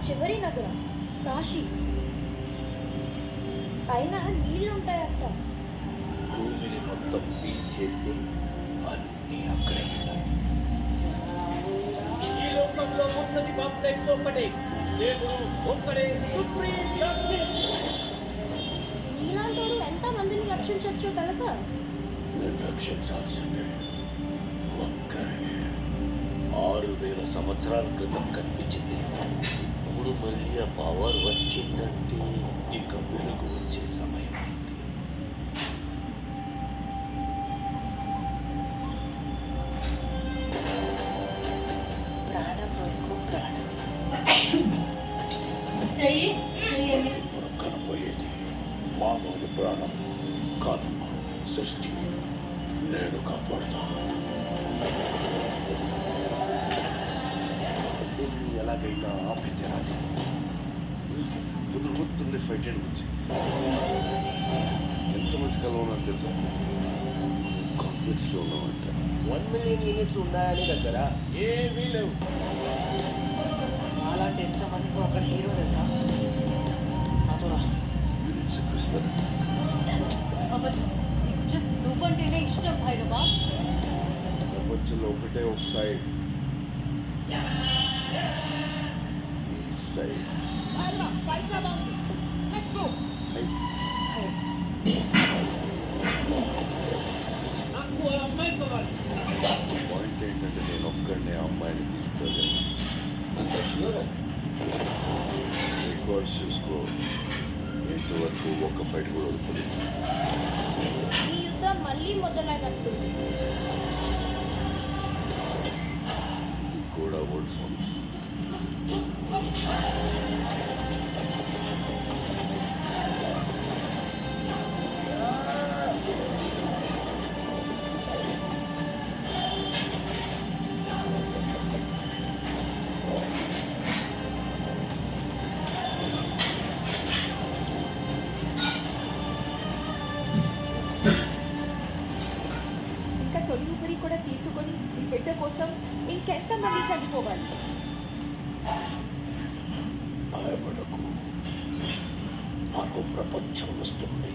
చివరి నగరం కాశీ. పైన నీళ్ళుంటాయంట. భూమిని మొత్తం పీల్చేస్తే అన్నీ అక్కడే ఉంటాయి. ఈ లోకంలో ఉన్నది కాంప్లెక్స్ ఒక్కటే, దేవుడు ఒక్కడే సుప్రీం జస్టిస్. నీలాంటోడు ఎంత మందిని రక్షించవచ్చో తెలుసా? నేను రక్షించాల్సిందే ఒక్కరే. 6000 సంవత్సరాల క్రితం కనిపించింది. ఇప్పుడు మళ్ళీ ఆ పవర్ వచ్చిందంటే ఇక వెలుగు వచ్చే సమయం అయింది. ఇప్పుడు కనపోయేది మామూలు ప్రాణం కాదమ్మా, సృష్టి. నేను కాపాడుతా. దీన్ని ఎలాగైనా ఆపి తీరాలి. కుదురుతుండే ఫైట్ అండ్ వచ్చి ఎంత మంచి కల ఉన్నారు తెలుసా? కాంప్లెక్స్లో ఉన్నామంట. 1 మిలియన్ యూనిట్స్ ఉన్నాయని దగ్గర ఏమీ లేవు. అలాంటి ఎంతమందికి ఒక హీరో తెలుసా? నాతో రా. యూనిట్స్ ఎక్కడిస్తారు? నీకు జస్ట్ నువ్వంటేనే ఇష్టం భైరవా. ప్రపంచంలో ఒకటే ఒక సైడ్, ఈ సైడ్. పాయింట్ ఏంటంటే నేను ఒక్కడనే అమ్మాయిని తీసుకోలేదు. రికార్డ్స్ చూసుకో, ఇంతవరకు ఒక్క ఫైట్ కూడా వదులుకోలేదు. ఈ యుద్ధం మళ్ళీ మొదలైనట్టుంది. ఇది కూడా ఓల్డ్ ఫోన్స్. ఇంకా తొలి ఊపిరి కూడా తీసుకొని ఈ బిడ్డ కోసం ఇంకెంతమంది చనిపోవాలి? భయపడకు, నాకు ప్రపంచం వస్తుంది.